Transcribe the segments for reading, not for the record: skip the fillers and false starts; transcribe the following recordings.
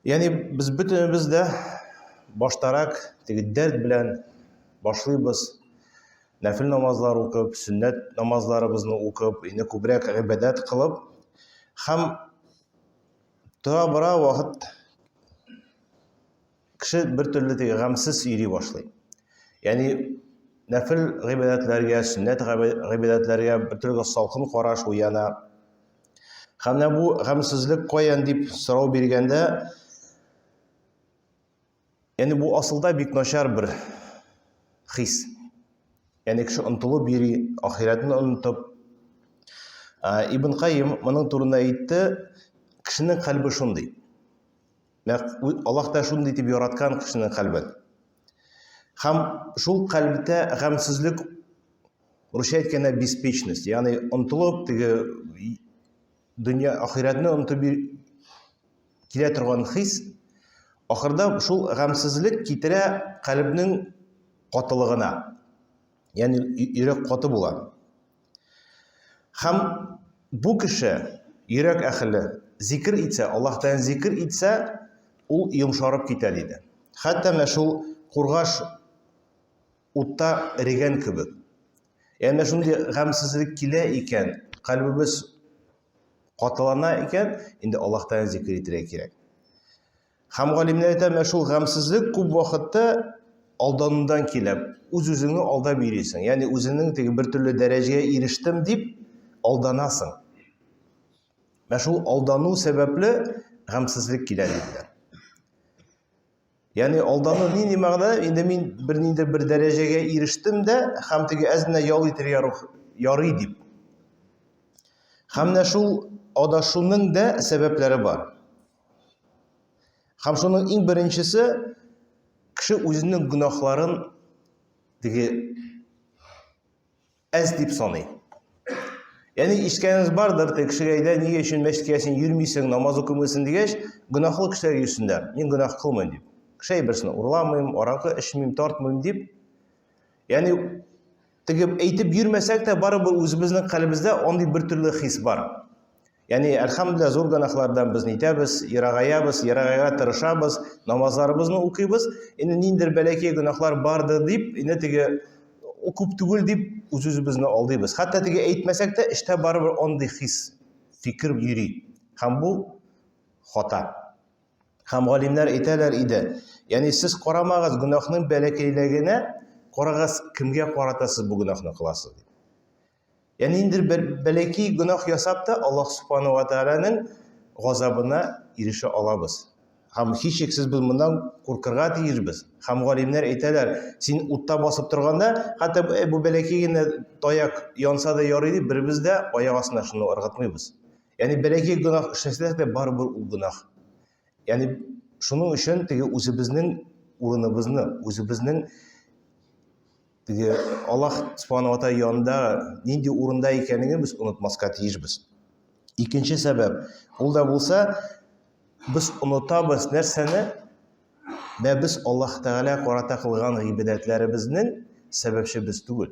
Яни без бөтенебез дә баштарак теге дәрт белән башлыйбыз. Нәфил намазлар укып, сөннәт намазларыбызны укып, инде күбрәк гыйбадат кылып, һәм тора-бара вакыт кеше бер төрле теге гамсыз йөри башлый. Яни нәфил гыйбадатларга, сөннәт гыйбадатларга бер төрле салкын караш уяна. Һәм бу гамсызлык каян дип сорау биргәндә, яни бу асылда бик начар бер хис. Яни кеше онтылып йөри, ахиратны онытып. Ибн Кайим моның турында әйтте, кешенең калбы шундый. Аллаһ та шундый дип яраткан кешенең калбын. Һәм шул калбитә гамсызлык, русча әйткәндә беспечность, яни онтылып теге дөнья ахиратны онытып килә торган хис, ахырда шул гамсызлык китерә калбның катылыгына. Яни йөрәк каты була. Һәм бу кеше йөрәк әһле зикр итсә, Аллаһтан зикр итсә, ул йомшарып китә диде. Хәтта менә шул кургаш утта эрегән кебек. Яни шундый гамсызлык килә икән, калбыбыз катылана икән, инде Аллаһтан зикр итәргә кирәк. Һәм галимнәр әйтә, шул гамсызлык күп вакытта алданудан килә. Үз-үзеңне алдап йөрисең. Яни үзеңнең теге бер төрле дәрәҗәгә ирештем дип алданасың. Шул алдану сәбәпле гамсызлык килә диделәр. Яни алдану нинди мәгънә? Инде мин бер дәрәҗәгә ирештем дә, һәм теге әзенә ял итәргә ярый дип. Һәм шул адашуның да сәбәпләре бар. Һәм шуның иң беренчесе, кеше үзенең гөнаһларын теге әз дип саный. Яни ишеткәнегез бардыр, теге кешегә әйтә, нигә өчен мәчеткә син йөрмисең, намаз укымыйсың дигәч, гөнаһлы кешеләр йөрсеннәр. Мин гөнаһ кылмыйм дип. Кеше әйберсен, урламыйм, аракы эчмим, тартмыйм дип. Яни теге әйтеп йөрмәсәк тә, барыбер үзебезнең калбыбызда андый бер төрле хис бар. Яни әлхәмдүлилләһ, зур гөнаһлардан без нитәбез, ерагая тырышабыз, намазларыбызны укыйбыз. Инде ниндидер бәләкәй гөнаһлар барды дип, инде теге күп түгел дип үз-үзебезне алдыйбыз. Хәтта теге әйтмәсәк тә, эштә барыбер андый хис, фикер йөри. Һәм бу хата. Һәм галимнәр әйтәләр иде, яни сез карамагыз гөнаһның бәләкәйлегенә, карагыз кемгә каратасыз бу гөнаһны кыласыз дип. Яни инде бәләкәй гөнаһ ясап та, Аллаһ Субханаһу ва Тааляның газабына ирешә алабыз. Һәм һичшиксез без мондан куркырга тиешбез. Һәм галимнәр әйтәләр, син утта басып торганда, хәтта бу бәләкәй генә таяк янса да ярый дип, бербез дә аяк астына шуны ыргытмыйбыз. Яни бәләкәй гөнаһ эшләсәк дә барыбер ул гөнаһ. Яни шуның өчен теге үзебезнең урыныбызны, үзебезнең теге Аллаһ Субханаһу ва Тааля янында нинди урында икәнлеген без онытмаска тиешбез. Икенче сәбәп, ул да булса, без онытабыз нәрсәне? Без Аллаһ Тааля карата кылган гыйбадатларыбызның сәбәпче без түгел.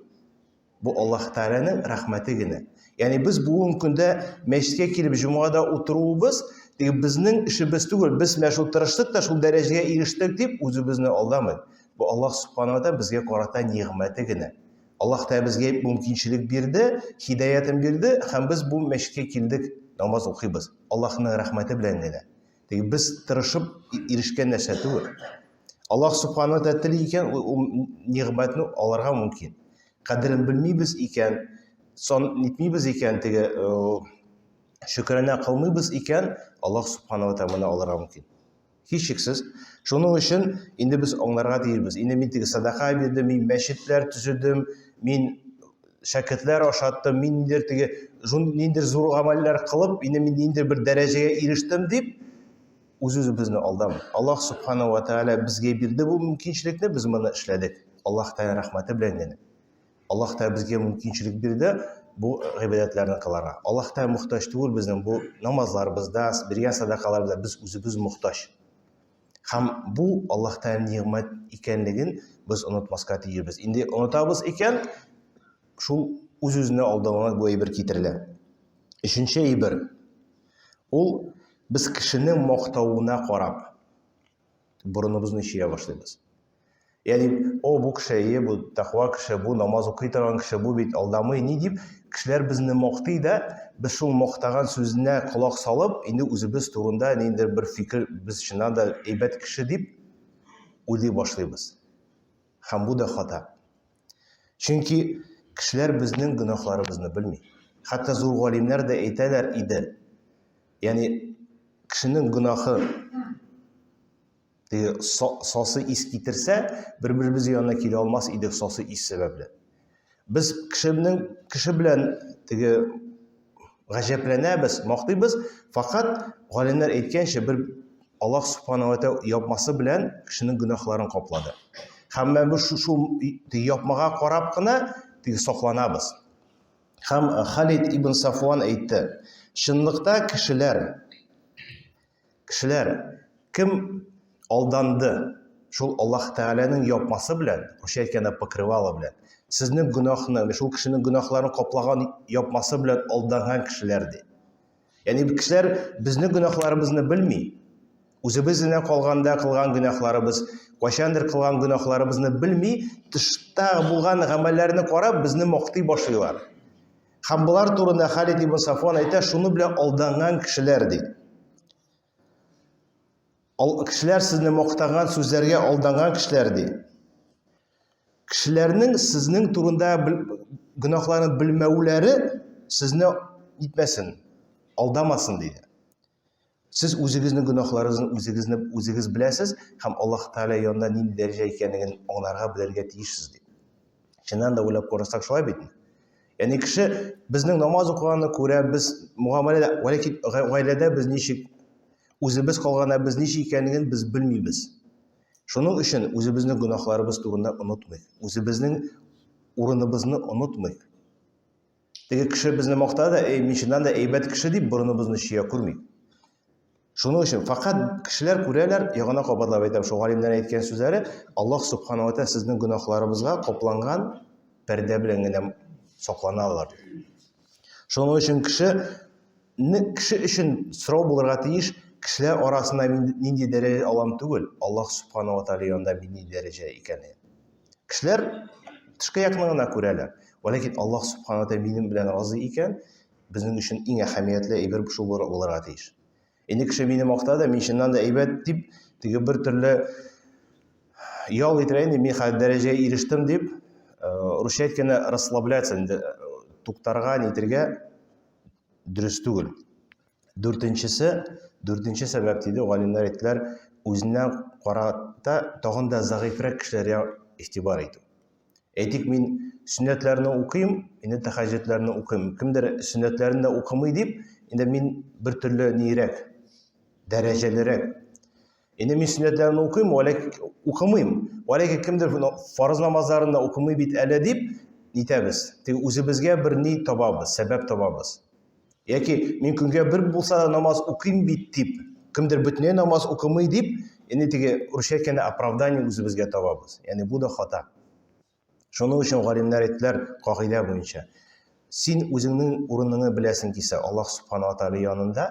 Бу Аллаһ Тааляның рәхмәте генә. Яни без бүгенге көндә мәчеткә килеп җомгада утыруыбыз, теге безнең эшебез түгел. Без шул тырыштык та шул дәрәҗәгә ирештек дип үзебезне алдамый. Бу Аллаһ Субханаһу ва Тааля безгә карата нигъмәте генә. Аллаһ та безгә мөмкинчелек бирде, хидаятын бирде, һәм без бу мәчеткә килдек, намаз укыйбыз. Аллаһның рәхмәте белән генә. Теге без тырышып ирешкән нәрсә түгел. Аллаһ Субханаһу ва Тааля тели икән, ул нигъмәтне алырга мөмкин. Кадерен белмибез икән, сон нитмибез икән, теге шөкранә кылмыйбыз икән, Аллаһ Субханаһу ва Тааля моны алырга мөмкин. Һичшиксез. Шуның өчен инде без аңларга тиешбез. Инде мин теге садака бирдем, мин мәчетләр төзедем, мин шәкертләр ашаттым, мин ниндидер зур гамәлләр кылып, инде мин ниндидер бер дәрәҗәгә ирештем дип үз-үзебезне алдамый. Аллаһ Субханаһу ва Тааля безгә бирде бу мөмкинчелекне, без моны эшләдек. Аллаһ Тааля рәхмәте белән генә. Аллаһ Тааля безгә мөмкинчелек бирде бу гыйбадатларны кыларга. Аллаһ Тааля мохтаҗ түгел безнең бу намазларыбызда, биргән садакаларыбызда, biz үзебез мохтаҗ. Һәм бу Аллаһ Тааля нигъмәт икәнлеген без онытмаска тиешбез. Инде онытабыз икән, шул үз-үзенә алдауына бу әйбер китерелә. Өченче әйбер, ул без кешенең мактавына карап, Burunumuzni işiye başlayız. Yani o bu kişiye, bu takva kişi, bu namaz okuyturan kişi, bu bit aldamı ne deyip kişiler bizni maqtay da biz şu maqtagan sözüne kulak salıp indi o'zimiz turunda nedir bir fikir biz şundan da eybet kişi deyip o'ylay başlayız. Ham bu da hata. Çünkü kişiler bizning günahlarımızı bilmiyor. Hatta zor alimler de aytadilar idi. Yani kişinin günahı sosu is getirse bir-birimiz yanına kela olmaz idi sosu is sebeple. Biz kişi bilen g'ajablanamiz, maqtaymiz, faqat alimler aytgancha bir Allah subhanahu va taolo yapması bilen kişinin günahlarını qopladi. Hamma biz şu yapmaga qarabgina saqlanamiz. Ham Halid ibn Safvan aytdi. Şunliqda kişiler kim aldandı, şol Allah Teala'nın yapması bilen, o'sha aytganda покрывало bilen, sizning günahını, şol kişinin günahlarını qoplagan yapması bilen aldangan kişilerdi. Yani bu kişiler bizning günahlarımızı bilmiyor. O'zimizdan qolganda qilgan günahlarimiz, qachondir qilgan günahlarimizni bilmay, tishda bo'lgan amallarni qarab bizni maqtay boshlaydilar. Ham bular turida Halid ibn Safvan aytadi, shuni bilan aldangan kishilar deydi. Kişiler sizni maqtagan so'zlarga aldangan kishilar deydi. Kishilarning sizning turida gunohlarini bilmovlari sizni itmasin, aldamasın deydi. Siz o'zingizning gunohlaringizni o'zingiz bilasiz, ham Alloh taolo yonida nima daraja ekanligini onlarga bilirga tegishsiz deydi. Shundan da o'ylab ko'rsak shulay bitmi? Ya'ni kishi bizning namoz o'qiganini ko'ra, biz muomalada, oilada biz nechik o'zimiz qolganda biz nechik ekanligini biz bilmaymiz. Shuning uchun o'zimizning gunohlarimiz to'g'risida unutmaylik. O'zimizning o'rnimizni unutmaylik. Degi kishi bizni maqtadi, men shundan da aybat kishi deb burnimizni shiya ko'rmaylik. Shuning uchun faqat kishilar ko'ralar, yog'ona qo'badlab aytam, shu olimlar aytgan so'zlari Alloh subhanahu va taolo sizning gunohlarimizga qoplangan parda bilangina saqlanadilar. Shuning uchun kishi uchun so'rov bo'lirga tegish, kishilar orasida nindi daraja olam tugul, Alloh subhanahu va taolo yonida nindi daraja ekanini. Kishilar tishqa yaqinligini ko'ralar, lekin Alloh subhanahu va taolo mening bilan rozi ekan, bizning uchun eng ahamiyatli bir shu bo'lirga tegish. Endi kishi meni maqtadi, men shundan da aybat deb, bir turli yol aytirayin, men hali darajaga erishdim deb, ruscha aytganda расслабляться, to'xtarga netirga durust tugul. Dördüncü sebep deydi, olimlar aytdilar, o'zidan qarata tag'in da zaifroq kishilarga e'tibor etdi. Aytik, men sunnatlarni o'qiyim, endi tahajjudlarni o'qiyim. Kimdir sunnatlarni da o'qimay deb, endi men bir turli neyrak, darajaliroq. Endi men sunnatlarni o'qimayim, lekin kimdir farz namozlarini o'qimay bit ala deb netamiz. O'zimizga bir ne topamiz, sabab topamiz. Yoki men kunga bir bo'lsa namoz o'qiyim bit deb, kimdir butunlay namoz o'qimay deb, endi urishayotganda оправдание o'zimizga topamiz. Ya'ni bu da xato. Shuning uchun olimlar aytdilar, qoida bo'yicha, sen o'zingning o'rningni bilasan kelsa, Alloh subhanahu va taolo yonida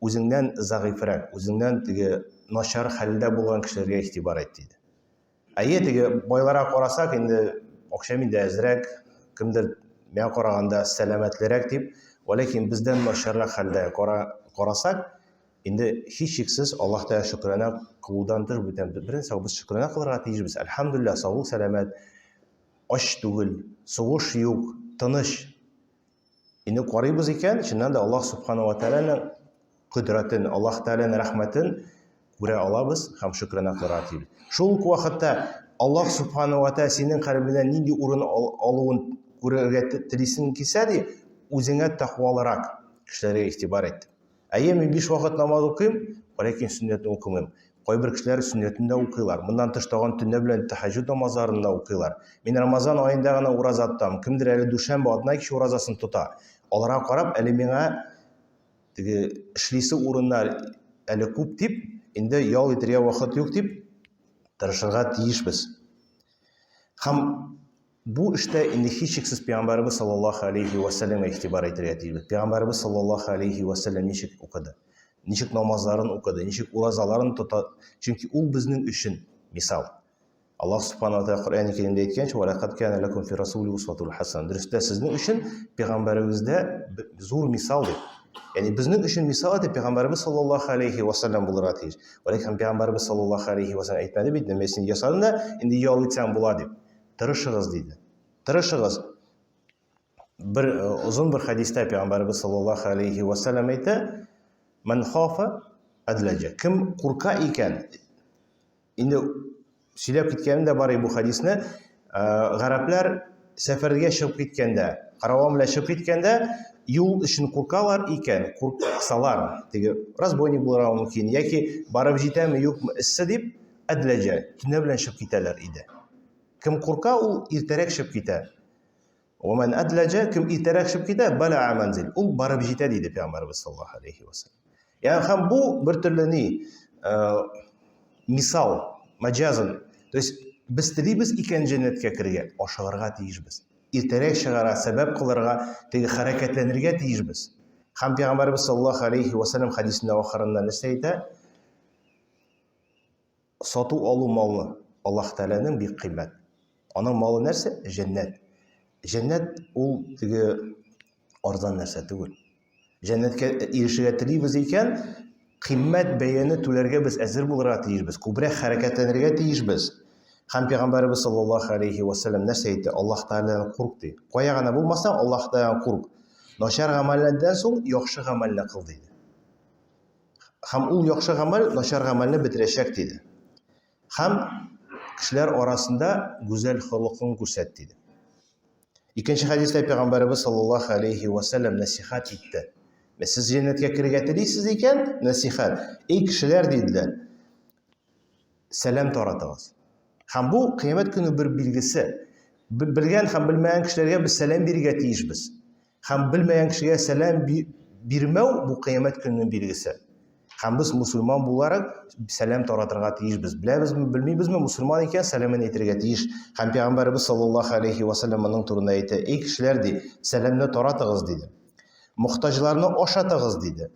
o'zingdan zaifroq, o'zingdan nochar holda bo'lgan kishilarga e'tibor et deydi. Ayetiga boylarga qarasak, endi o'xshamaydi azroq, kimdir men qaraganda salomatliroq deb, lekin bizdan nosharroq holda qarasak, endi hech cheksiz Allohga shukrona qiluvdan turib birinchi biz shukrona qilishga tegishmiz. Alhamdulillah, sog'lik, salomat, och tugul, sovush yo'q, tinish. Endi qaraymiz ekan, shundan da Alloh subhanahu va taolaning qudratini, Alloh taolaning rahmatini ko'ra olamiz, ham shukrona qilishga tegishmiz. Shul vaqtda Alloh subhanahu va taolo sening qalbingdan nindi o'rin oluvini ko'rarga tilaysan kelsa-di, o'zingga taqvoliroq kishilarga e'tibor et. Agar men 5 vaqt namoz o'qiyim, lekin sunnatni o'qimayman. Qo'y bir kishilar sunnatni o'qiylar. Bundan tashqari tunda bilan tahajjud namozlarini o'qiylar. Men Ramazon oyindagina roza tutdim. Kimdir hali dushanba odna kishi rozasini tutar. Ularga qarab, hali menga ishlaysi o'rinlar hali ko'p deb, endi yo'l yetirga vaqt yo'q deb tirishirga tegishmiz. Ham bu ishda endi hech cheksiz payg'ambarimiz sollallohu alayhi va sallamga e'tibor etarga tegishmiz. Payg'ambarimiz sollallohu alayhi va sallam nechik o'qidi, ничек намазларын укыды, ничек уразаларын тота. Чөнки ул безнең өчен мисал. Аллаһ Субханаһу ва тааля Коръән-и Кәримдә әйткәнчә: "Ва лакад кана лакум фи расули усватун хасана." Дөрестә сезнең өчен пәйгамбәрегездә зур мисал дип. Ягъни безнең өчен мисал итеп пәйгамбәрбез саллаллаһу алейхи ва саллям булырга тиеш. Ләкин пәйгамбәрбез саллаллаһу алейхи ва саллям әйтмәде бит, мен син ясадым да, инде ял итсәң була дип. Тырышыгыз диде. Тырышыгыз. Bir uzun bir hadisdə peyğəmbərimiz sallallahu alayhi və sallam aytdı: "Men xafa adlaja." Kim qorqa ikən, indi сөйләп киткәнем дә бар бу хадисне, гарәпләр сәфәргә чыгып киткәндә, караван белән чыгып киткәндә, юл өчен куркалар икән, курксалар, теге разбойник булырга мөмкин, яки барып җитәме юкмы эссе дип, адлаҗа, төнлә белән чыгып китәләр иде. Кем курка, ул иртәрәк чыгып китә. ومن أدلج كم إتراكشب كده بلع منزل ул барып җитә диде пәйгамбәрбез саллаллаһу алейхи ва саллям. Ягъни һәм бу бер төрле мисал, маҗазан. То есть без телибез икән җәннәткә кергә, ашыгырга тиешбез. Иртәрәк чыгарга, сәбәп кылырга, теге хәрәкәтләнергә тиешбез. Һәм пәйгамбәрбез саллаллаһу алейхи ва саллям хадисендә ахырында нәрсә әйтә? Сату алу малны Аллаһ Тәгаләнең бик кыйммәт. Аның малы нәрсә? Җәннәт. Җәннәт ул теге арзан нәрсә түгел. Җәннәткә ирешергә телибез икән, кыйммәт бәяне түләргә без әзер булырга тиешбез, күбрәк хәрәкәтләнергә тиешбез. Һәм пәйгамбәрбез саллаллаһу алейхи ва саллям нәрсә әйтте? Аллаһ Тәгаләдән курк ди. Кая гына булмаса, Аллаһтан курк. Начар гамәлләрдән соң яхшы гамәлне кыл диде. Һәм ул яхшы гамәл начар гамәлне бетерәчәк диде. Һәм кешеләр арасында гүзәл холыкын күрсәт диде. Икенче хадистә пәйгамбәрбез саллаллаһу алейхи ва саллям насихат итте. Сез җәннәткә кергә телисез икән, насихат. Эй кешеләр диделәр, сәлам таратыгыз. Һәм бу кыямәт көне бер билгесе. Белгән һәм белмәгән кешеләргә без сәлам бирергә тиешбез. Һәм белмәгән кешегә сәлам бирмәү бу кыямәт көненең билгесе. Һәм без мусульман буларак сәлам таратырга тиешбез. Беләбезме, белмибезме, мусульман икән сәламын әйтергә тиеш. Һәм пәйгамбәрбез саллаллаһу алейхи ва саллям моның турында әйтә: "Эй кешеләр ди, сәламны таратыгыз" диде. Мохтаҗларны ашатыгыз диде.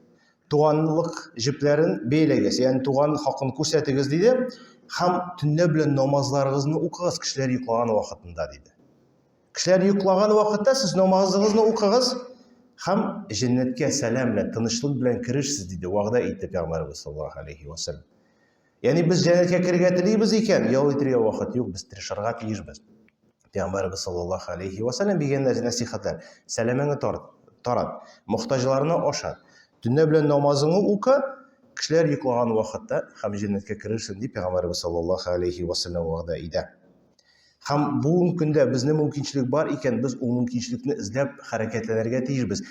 Туганлык җепләрен бәйләгез, ягъни туган хакын күрсәтегез диде. Һәм төнлә белән намазларыгызны укыгыз кешеләр йоклаган вакытында диде. Кешеләр йоклаган вакытта сез намазыгызны укыгыз. Һәм җәннәткә сәлам белән, тынычлык белән керешсез диде, вәгъдә итте пәйгамбәрбез саллаллаһу алейхи ва саллям. Ягъни без җәннәткә кергә телибез икән, ял итәргә вакыт юк, без тырышырга тиешбез. Пәйгамбәрбез саллаллаһу алейхи ва саллям дигән насихатлар: сәламыңны тарат, мохтаҗларны ашат, төнлә белән намазыңны укы, кешеләр йоклаган вакытта һәм җәннәткә керерсең дип пәйгамбәрбез саллаллаһу алейхи ва саллям вәгъдә итә. Һәм бу көндә безнең мөмкинчелек бар икән, без ул мөмкинчелекне эзләп хәрәкәтләнергә тиешбез.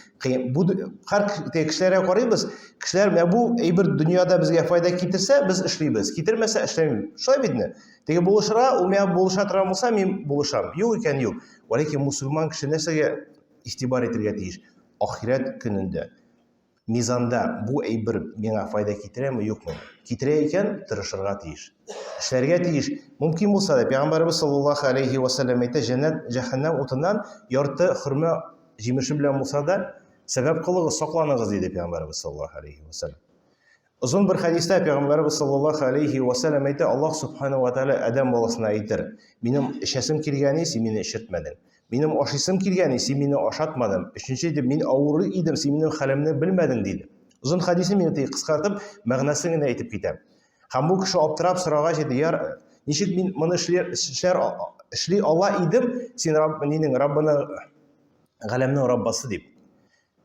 Бу һәр кешеләргә карыйбыз, кешеләр бу әйбер дөньяда безгә файда китерсә, без эшлибез, китермәсә эшләмибез. Шулай битме? Теге булышырга, ул миңа булыша торган булса, мин булышам. Юк икән юк. Ләкин мусульман кеше нәрсәгә игътибар итәргә тиеш? Ахират көнендә, мизанда бу әйбер миңа файда китерәме, юкмы? Китерә икән, тырышырга тиеш. Эшләргә тиеш. Мөмкин булса да, пәйгамбәрбез саллаллаһу алейхи ва саллям әйтә: "Җәннәт җәһәннәм утыннан ярты хөрмә җимеше белән булса да, сәбәп кылыгыз, сакланыгыз" диде пәйгамбәрбез саллаллаһу алейхи ва саллям. Узун бер хадистә пәйгамбәрбез саллаллаһу алейхи ва саллям әйтә: "Аллаһ субханаһу ва тааля адәм баласына әйтер: Минем эчәсем килгән, син мине эчертмәдең. Минем ашыйсым килгән, син мине ашатмадың. Өченче дип, мин авыры идем, син минем хәлемне белмәдең" диде. Узун хадисны мин кыскартып, мәгънәсен генә әйтеп китәм. Һәм бу кеше аптырап сорагач әйтә: "Ничек мин моны эшли ала идем, син минең Раббының галәмнең Раббасы" дип.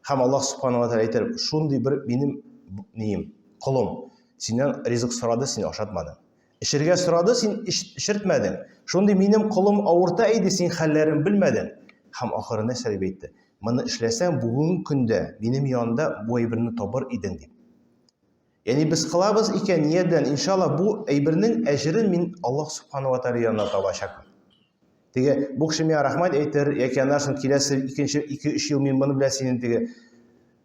Һәм Аллаһ субханаһу ва тааля әйтер: "Шундый бер минем колым, синнән ризык сорады, син ашатмадың. Эшергә сорады, син эшертмәдең. Шундый минем колым авырта иде, син хәлләрен белмәдең." Һәм ахырында нәрсә дип әйтте? "Моны эшләсәң, бүгенге көндә минем янында бу әйберне табыр идең" дип. Ягъни без кылабыз икән ниятән, иншалла бу әйбернең әҗерен мин Аллаһ субханаһу ва тааля янында табачакмын. Теге бу кеше миңа рәхмәт әйтер, яки аннан соң киләсе 2-3 ел мин моны белән синең теге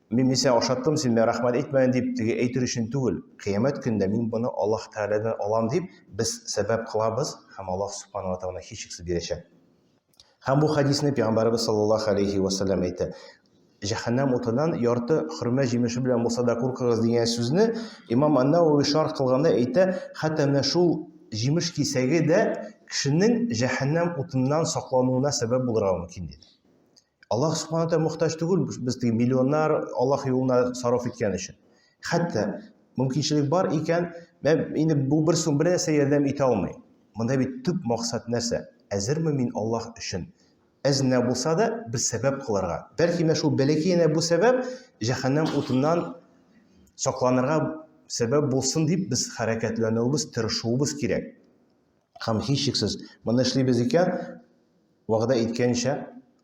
мин сиңа ашаттым, син миңа рәхмәт әйтмәдең дип теге әйтер өчен түгел. Кыямәт көндә мин моны Аллаһ Тәгаләдән алам дип без сәбәп кылабыз һәм Аллаһ субханаһу ва тааля һичшиксез бирәчәк. Һәм бу хадисны пәйгамбәрбез саллаллаһу алейхи ва саллям әйтә: жаһаннам утынан ярты хөрмә җимеше белән булса да куркыгыз дигән сүзне Имам Ан-Науи шарх кылганда әйтә, хәтта менә шул җимеш кисәге дә кешенең җаһаннам утыннан саклануына сәбәп булырга мөмкин диде. Аллаһ Субханаһу ва Тааля мохтаҗ түгел без миллионнар Аллаһ юлына сарыф иткән өчен. Хәтта мөмкинчелек бар икән, мен инде бу бер сум бер нәрсә ярдәм итә алмый. Монда бит төп максат нәрсә? Әзерме мин Аллаһ өчен? Әзенә булса да без сәбәп кылырга. Бәлки менә шул бәләкәй бу сәбәп җаһаннам утыннан сакланырга сәбәп булсын дип без хәрәкәтләнүебез, тырышуыбыз кирәк. Һәм һичшиксез моны эшлибез икән, вәгъдә иткәнчә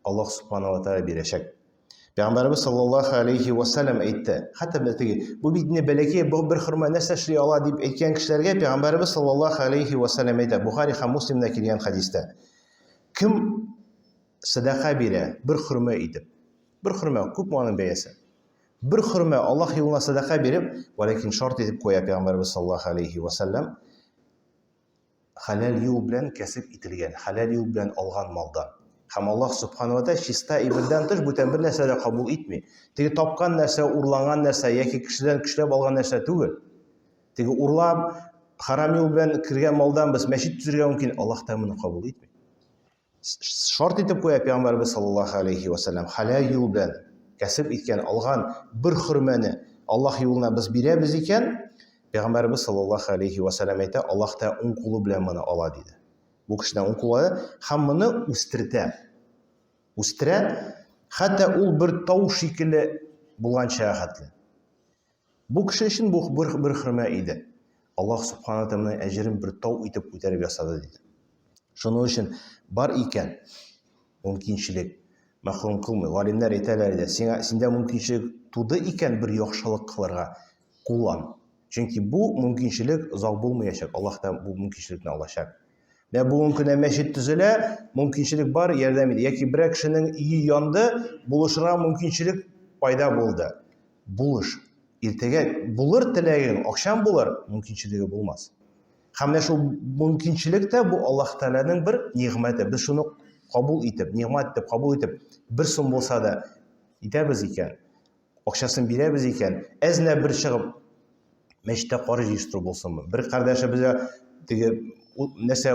Аллаһ Субханаһу ва Тааля бирәчәк. Пәйгамбәрбез саллаллаһу алейхи ва саллям әйтте. Хәтта бу битне бәләкәй бер хөрмә нәрсә эшли ала дип әйткән кешеләргә Пәйгамбәрбез саллаллаһу алейхи ва саллям әйтә. Бухари һәм Муслимда килгән хадистә. Кем садака бирә бер хөрмә итеп. Бер хөрмә күп моның бәясе. Бер хөрмә Аллаһ юлына садака биреп, ләкин шарт итеп куя Пәйгамбәрбез саллаллаһу алейхи ва саллям, халал юл белән кәсеп ителгән, халал юл белән алган малдан. Һәм Аллаһ Субханаһу ва Тааля чиста ибрдан тыш бүтән бер нәрсә дә кабул итми. Теге тапкан нәрсә, урланган нәрсә яки кешедән көчләп алган нәрсә түгел. Теге урлап, харам юл белән кергән малдан без мәчет төзергә мөмкин, Аллаһ та моны кабул итми. Шарт итеп куя Пәйгамбәрбез саллаллаһу алейхи ва саллям, халал юл белән кәсеп иткән, алган бер хөрмәне Аллаһ юлына без бирәбез икән, Пәйгамбәрбез саллаллаһу алейхи ва саллям әйтә, Аллаһ та уң кулы белән моны ала диде. Бу кешенең уң кулы һәм моны үстерә. Үстерә, хәтта ул бер тау шикелле булганча хәтле. Бу кеше өчен бу бер хөрмә иде. Аллаһ Субханаһу ва Тааля әҗрен бер тау итеп күтәреп ясады диде. Шуның өчен бар икән мөмкинчелек, мәхрүм кылмый. Галимнәр әйтәләр иде, синдә мөмкинчелек туды икән бер яхшылык кылырга, куллан. Чөнки бу мөмкинчелек озак булмаячак. Аллаһ та бу мөмкинчелекне алачак. Менә бүгенге көндә мәчет төзелә, мөмкинчелек бар, ярдәм ит. Яки бер кешенең өе янды, булышырга мөмкинчелек пайда булды. Булыш. Иртәгә булыр теләгең, акчам булыр, мөмкинчелеге булмас. Һәм менә шул мөмкинчелек тә бу Аллаһ Тааляның бер нигъмәте. Без шуны кабул итеп, нигъмәт дип кабул итеп, бер сум булса да итәбез икән, акчасын бирәбез икән, әзенә бер чыгып мәчеттә кары җыештыру булсынмы? Бер кардәшебезгә теге нәрсә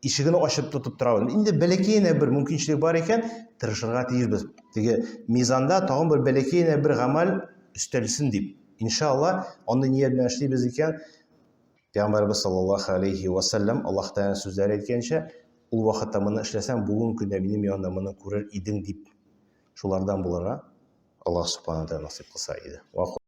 ишеген ачып тотып торабыз. Инде бәләкәй бер мөмкинчелек бар икән, тырышырга тиешбез. Теге мизанда тагын бер бәләкәй бер гамәл өстәлсен дип. Иншалла, аны ният белән эшлибез икән, Пәйгамбәрбез саллаллаһу алейхи ва саллям Аллаһ Тааля сүзләр әйткәнчә, ул вакытта моны эшләсәң, бүген көндә минем янымда моны күрер идең дип. Шулардан булырга Аллаһ Субханаһу ва Тааля насыйп кылса иде.